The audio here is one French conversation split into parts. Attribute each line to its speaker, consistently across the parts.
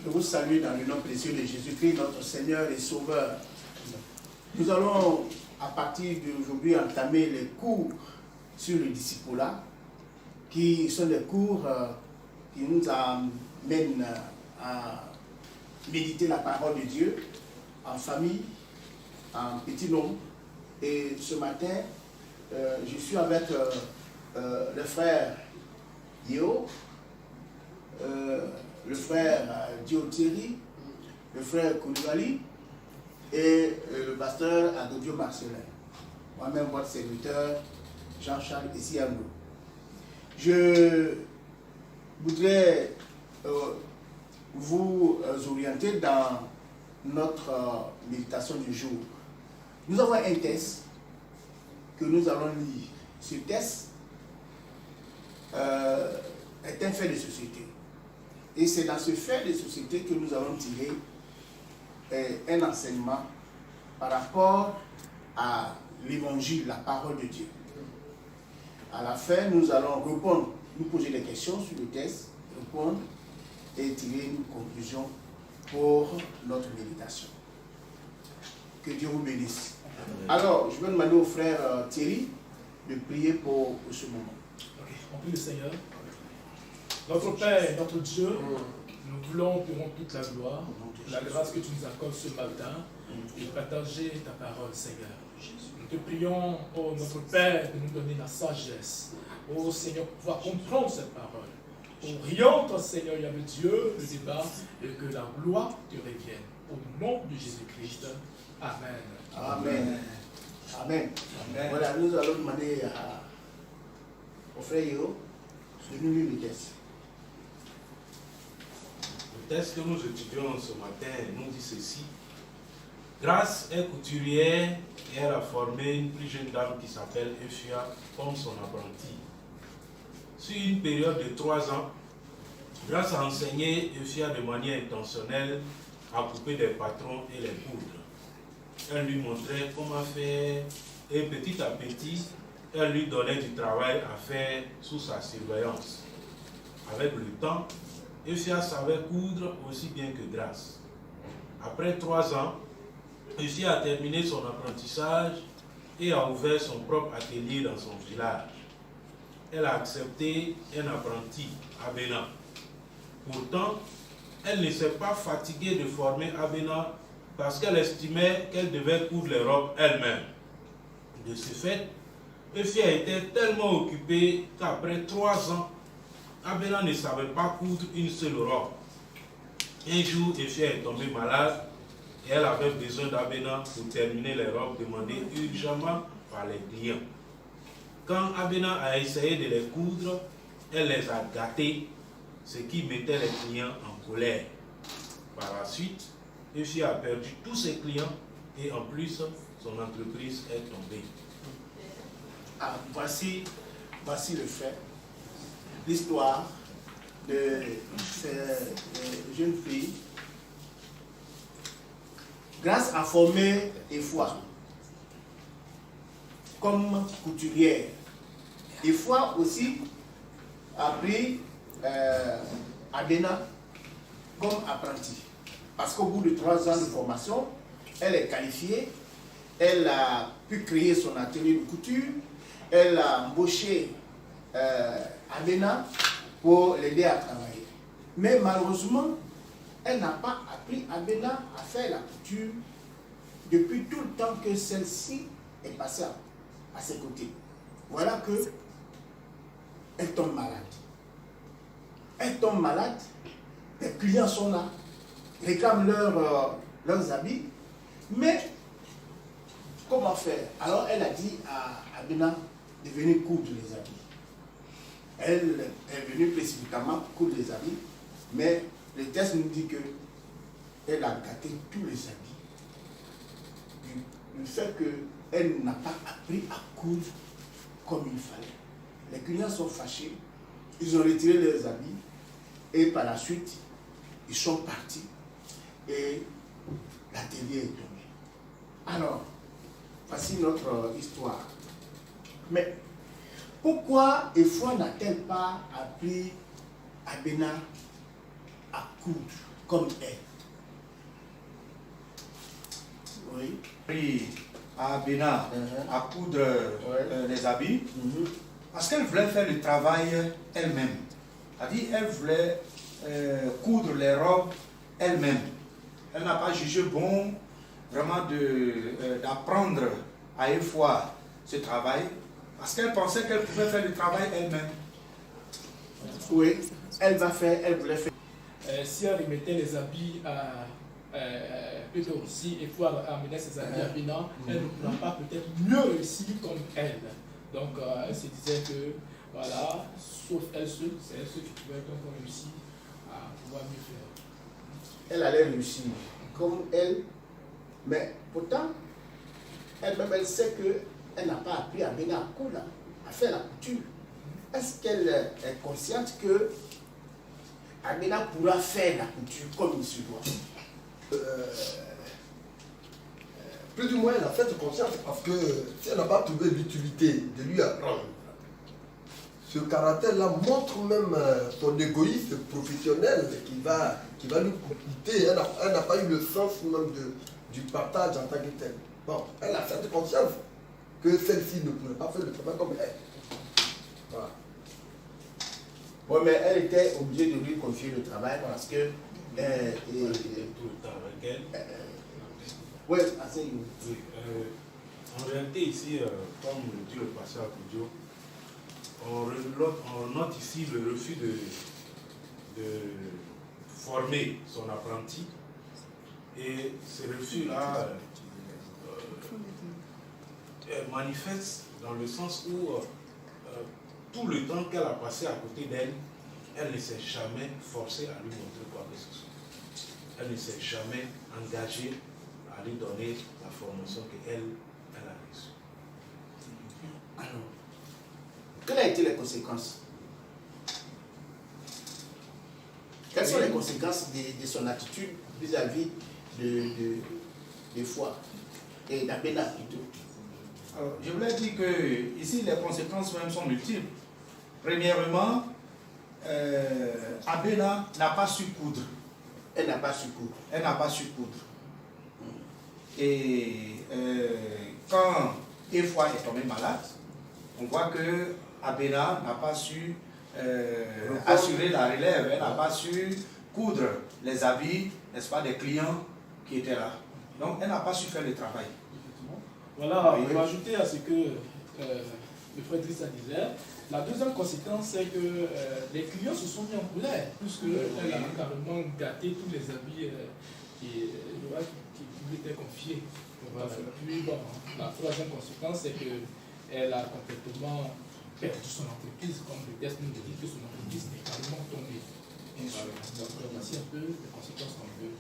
Speaker 1: Je vous salue dans le nom précieux de Jésus-Christ, notre Seigneur et Sauveur. Nous allons, à partir d'aujourd'hui, entamer les cours sur le discipulat, qui sont des cours qui nous amènent à méditer la parole de Dieu en famille, en petit nombre. Et ce matin, je suis avec le frère Yeo, le frère Dioteri, le frère Koulibaly et le pasteur Adodio Marcelin. Moi-même, votre serviteur, Jean-Charles Essiano. Je voudrais vous orienter dans notre méditation du jour. Nous avons un texte que nous allons lire. Ce texte est un fait de société. Et c'est dans ce fait de société que nous allons tirer un enseignement par rapport à l'évangile, la parole de Dieu. À la fin, nous allons répondre, nous poser des questions sur le texte, répondre et tirer une conclusion pour notre méditation. Que Dieu vous bénisse. Alors, je vais demander au frère Thierry de prier pour ce moment.
Speaker 2: Okay. On prie le Seigneur. Notre Père, notre Dieu, nous voulons te rendre toute la gloire, la grâce que tu nous accordes ce matin et partager ta parole, Seigneur. Nous te prions, oh notre Père, de nous donner la sagesse, oh Seigneur, pour pouvoir comprendre cette parole. Oriente, Seigneur, Yahvé Dieu, le débat et que la gloire te revienne. Au nom de Jésus-Christ. Amen.
Speaker 1: Amen. Amen. Amen. Voilà, nous allons demander au frère Yeo de nous lire le texte.
Speaker 3: Le texte que nous étudions ce matin nous dit ceci. Grace est couturière et elle a formé une plus jeune dame qui s'appelle Ephia comme son apprentie. Sur une période de 3 ans, Grace a enseigné Ephia de manière intentionnelle à couper des patrons et les coudre. Elle lui montrait comment faire et petit à petit, elle lui donnait du travail à faire sous sa surveillance. Avec le temps, Ephia savait coudre aussi bien que Grace. Après 3 ans, Ephia a terminé son apprentissage et a ouvert son propre atelier dans son village. Elle a accepté un apprenti, Abena. Pourtant, elle ne s'est pas fatiguée de former Abena parce qu'elle estimait qu'elle devait coudre les robes elle-même. De ce fait, Ephia était tellement occupée qu'après 3 ans, Abena ne savait pas coudre une seule robe. Un jour, Ephia est tombée malade et elle avait besoin d'Abena pour terminer les robes demandées urgemment par les clients. Quand Abena a essayé de les coudre, elle les a gâtés, ce qui mettait les clients en colère. Par la suite, Ephia a perdu tous ses clients et en plus, son entreprise est tombée.
Speaker 1: Ah, voici le fait, l'histoire de cette jeune fille. Grâce à former Ephia comme couturière. Ephia aussi a pris Abena comme apprenti. Parce qu'au bout de 3 ans de formation, elle est qualifiée, elle a pu créer son atelier de couture, elle a embauché Abena pour l'aider à travailler. Mais malheureusement, elle n'a pas appris Abena à faire la couture depuis tout le temps que celle-ci est passée à ses côtés. Voilà que elle tombe malade. Elle tombe malade, les clients sont là, réclament leurs habits, mais comment faire? Alors elle a dit à Abena de venir coudre les habits. Elle est venue précipitamment coudre les habits, mais le texte nous dit qu'elle a gâté tous les habits. Du fait qu'elle n'a pas appris à coudre comme il fallait. Les clients sont fâchés, ils ont retiré leurs habits et par la suite, ils sont partis et l'atelier est tombé. Alors, voici notre histoire. Mais pourquoi Ephia n'a-t-elle pas appris Abena à coudre comme elle. Oui.
Speaker 4: Pris à Abena à coudre les habits parce qu'elle voulait faire le travail elle-même. Elle voulait coudre les robes elle-même. Elle n'a pas jugé bon vraiment d'apprendre à une fois ce travail parce qu'elle pensait qu'elle pouvait faire le travail elle-même.
Speaker 1: Oui, elle voulait faire.
Speaker 2: Si elle remettait les habits plutôt aussi, il faut amener ses habits à Bénin, elle ne pourra pas peut-être mieux réussir comme elle. Donc elle se disait que, voilà, sauf elle seule, c'est elle seule qui pouvait donc réussir à pouvoir mieux faire.
Speaker 1: Elle allait réussir comme elle, mais pourtant, elle-même, elle sait qu'elle n'a pas appris à Bénin à coudre, à faire la couture. Est-ce qu'elle est consciente que Amina pourra faire la couture comme il se doit?
Speaker 5: Plus ou moins, elle a fait conscience parce que si elle n'a pas trouvé l'utilité de lui apprendre, ce caractère-là montre même son égoïsme professionnel qui va lui coûter. Elle n'a pas eu le sens même du partage en tant que tel. Bon, elle a fait conscience que celle-ci ne pourrait pas faire le travail comme elle. Voilà.
Speaker 1: Oui, mais elle était obligée de lui confier le travail parce que.
Speaker 3: tout le temps avec elle.
Speaker 1: Oui, assez.
Speaker 3: Oui, en réalité, ici, comme le dit le pasteur Koudio, on note ici le refus de former son apprenti. Et ce refus-là manifeste dans le sens où tout le temps qu'elle a passé à côté d'elle, elle ne s'est jamais forcée à lui montrer quoi que ce soit. Elle ne s'est jamais engagée à lui donner la formation qu'elle a reçue.
Speaker 1: Alors, quelles ont été les conséquences? Quelles sont les conséquences de son attitude vis-à-vis de foi et d'Abena plutôt?
Speaker 4: Alors, je voulais dire que ici les conséquences même sont multiples. Premièrement, Abena n'a pas su coudre.
Speaker 1: Elle n'a pas su coudre.
Speaker 4: Elle n'a pas su coudre. Et quand Efwa est tombée malade, on voit que Abena n'a pas su assurer la relève. Elle n'a pas su coudre les habits, n'est-ce pas, des clients qui étaient là. Donc, elle n'a pas su faire le travail.
Speaker 2: Voilà, on va ajouter à ce que le frère Drissa disait. La deuxième conséquence, c'est que les clients se sont mis en colère, puisqu'elle a carrément gâté tous les habits qui lui étaient confiés. Voilà. Puis, bon, la troisième conséquence, c'est qu'elle a complètement perdu son entreprise, comme le test nous dit que son entreprise est carrément tombée. Voilà. Donc, voici un peu les conséquences qu'on peut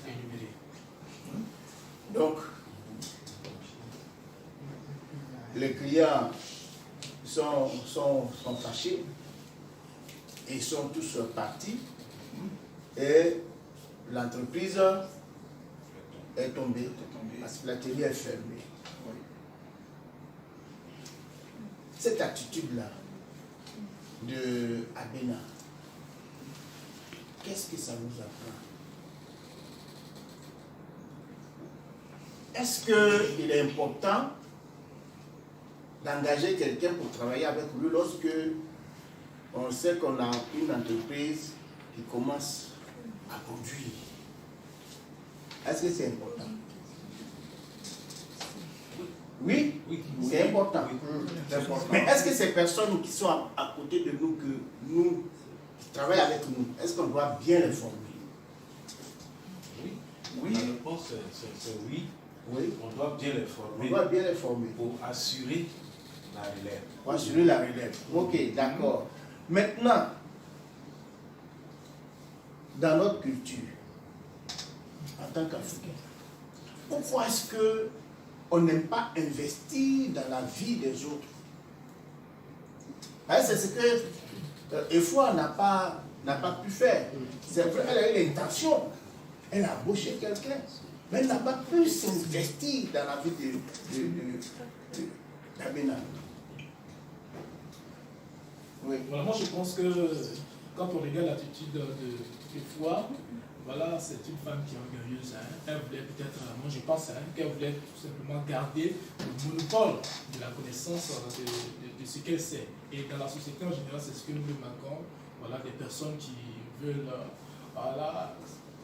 Speaker 2: énumérer.
Speaker 1: Donc, les clients sont fâchés et sont tous partis et l'entreprise est tombée parce que l'atelier est fermé. Cette attitude-là de Abena, qu'est-ce que ça nous apprend? Est-ce qu'il est important d'engager quelqu'un pour travailler avec lui lorsque on sait qu'on a une entreprise qui commence à produire? Est-ce que c'est important? Oui, c'est important. Mais est-ce que ces personnes qui sont à côté de nous, qui travaillent avec nous, est-ce qu'on doit bien les former?
Speaker 3: Oui. La réponse, c'est oui.
Speaker 1: Oui.
Speaker 3: On doit bien les former.
Speaker 1: On doit bien les former.
Speaker 3: Pour assurer la relève.
Speaker 1: Pour assurer la relève. Ok, d'accord. Maintenant, dans notre culture, en tant qu'Africain, pourquoi est-ce qu'on n'aime pas investir dans la vie des autres? C'est ce que Efwa n'a pas pu faire. C'est vrai, elle a eu l'intention. Elle a embauché quelqu'un. Mais elle n'a pas pu s'investir dans la vie d'Abena. Oui.
Speaker 2: Voilà, moi je pense que quand on regarde l'attitude de foi, voilà, c'est une femme qui est orgueilleuse. Hein. Elle voulait peut-être, moi je pense qu'elle voulait tout simplement garder le monopole de la connaissance de ce qu'elle sait. Et dans la société en général, c'est ce que nous remarquons. Voilà, des personnes qui veulent voilà,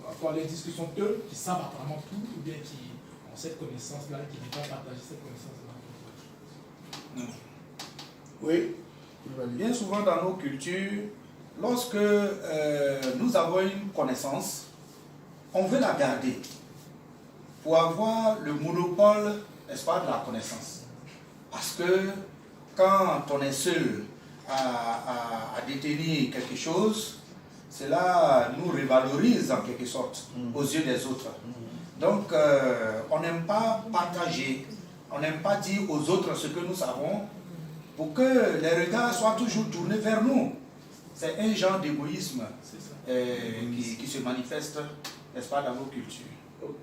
Speaker 2: avoir les discussions d'eux, qui savent apparemment tout, ou bien qui ont cette connaissance-là, qui ne veulent pas partager cette connaissance-là.
Speaker 1: Oui.
Speaker 4: Bien souvent dans nos cultures, lorsque nous avons une connaissance, on veut la garder pour avoir le monopole, n'est-ce pas, de la connaissance. Parce que quand on est seul à détenir quelque chose, cela nous revalorise en quelque sorte aux yeux des autres. Donc on n'aime pas partager, on n'aime pas dire aux autres ce que nous savons pour que les regards soient toujours tournés vers nous. C'est un genre d'égoïsme qui se manifeste, n'est-ce pas, dans nos cultures.
Speaker 1: Okay.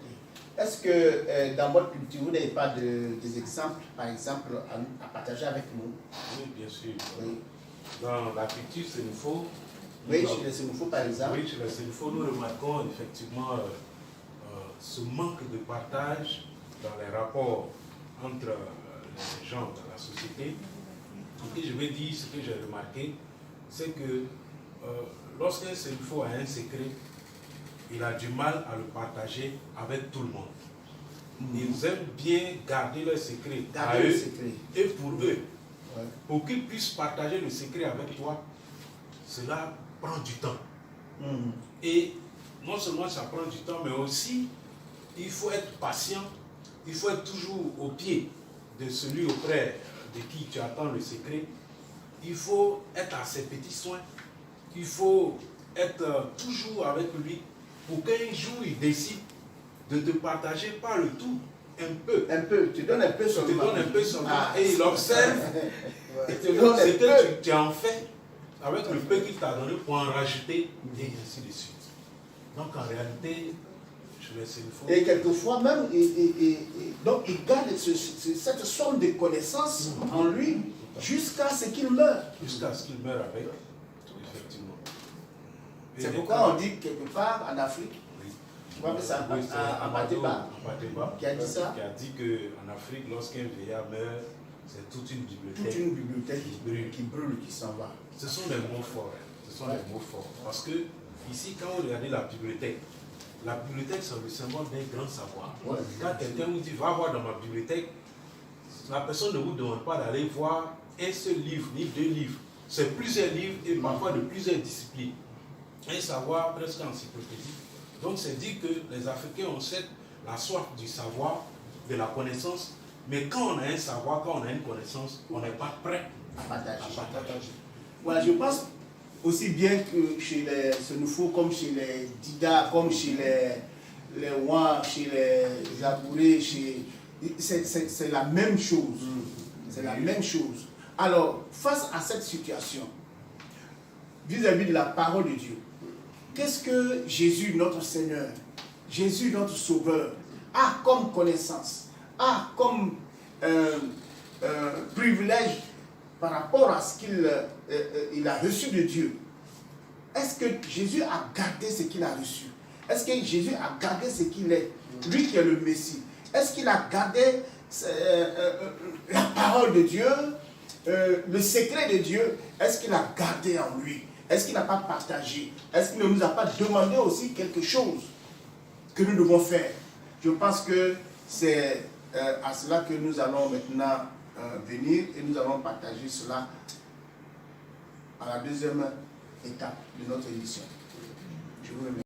Speaker 1: Est-ce que dans votre culture, vous n'avez pas des exemples, par exemple, à partager avec nous?
Speaker 3: Oui, bien sûr.
Speaker 1: Oui.
Speaker 3: Dans la culture Sénoufo,
Speaker 1: oui, chez les Sénoufo, par exemple.
Speaker 3: Oui, chez les Sénoufo, nous remarquons effectivement ce manque de partage dans les rapports entre les gens dans la société. Et je vais dire ce que j'ai remarqué, c'est que lorsqu'un Sénoufo a un secret, il a du mal à le partager avec tout le monde. Ils aiment bien garder leur secret à eux et pour eux. Ouais. Pour qu'ils puissent partager le secret avec toi, cela prend du temps. Et non seulement ça prend du temps, mais aussi il faut être patient, il faut être toujours au pied de celui auprès de qui tu attends le secret. Il faut être à ses petits soins, il faut être toujours avec lui pour qu'un jour il décide de te partager pas le tout, un peu.
Speaker 1: Un peu, tu donnes un peu seulement.
Speaker 3: Tu donnes un peu seulement et il observe ce que tu en fais avec le peu qu'il t'a donné pour en rajouter et ainsi de suite. Donc en réalité, je laisse une fois.
Speaker 1: Et quelquefois même, donc il garde cette somme de connaissances en lui jusqu'à ce qu'il meure.
Speaker 3: Jusqu'à ce qu'il meure avec, effectivement.
Speaker 1: C'est pourquoi on dit quelque part en Afrique, je crois que c'est Amateba qui a dit ça.
Speaker 3: Qui a dit qu'en Afrique, lorsqu'un vieillard meurt, c'est toute une bibliothèque.
Speaker 1: Toute une bibliothèque qui brûle, qui s'en va.
Speaker 3: Ce sont des mots forts. Ce sont des mots forts. Parce que ici, quand vous regardez la bibliothèque, c'est le symbole d'un grand savoir. Ouais. Quand quelqu'un vous dit, va voir dans ma bibliothèque, la personne ne vous demande pas d'aller voir un seul livre, ni deux livres. C'est plusieurs livres et parfois de plusieurs disciplines. Un savoir presque encyclopédique. Donc c'est dit que les Africains ont la soif du savoir, de la connaissance, mais quand on a un savoir, quand on a une connaissance, on n'est pas prêt
Speaker 1: à partager. Voilà, je pense aussi bien que chez les Sénoufo, comme chez les Dida, comme chez les Ouan, chez les Zabouré, c'est la même chose. C'est la même chose. Alors, face à cette situation, vis-à-vis de la parole de Dieu, qu'est-ce que Jésus, notre Seigneur, Jésus, notre Sauveur, a comme connaissance, a comme privilège par rapport à ce qu'il a reçu de Dieu? Est-ce que Jésus a gardé ce qu'il a reçu? Est-ce que Jésus a gardé ce qu'il est? Lui qui est le Messie. Est-ce qu'il a gardé la parole de Dieu, le secret de Dieu? Est-ce qu'il a gardé en lui? Est-ce qu'il n'a pas partagé? Est-ce qu'il ne nous a pas demandé aussi quelque chose que nous devons faire? Je pense que c'est à cela que nous allons maintenant venir et nous allons partager cela à la deuxième étape de notre émission. Je vous remercie.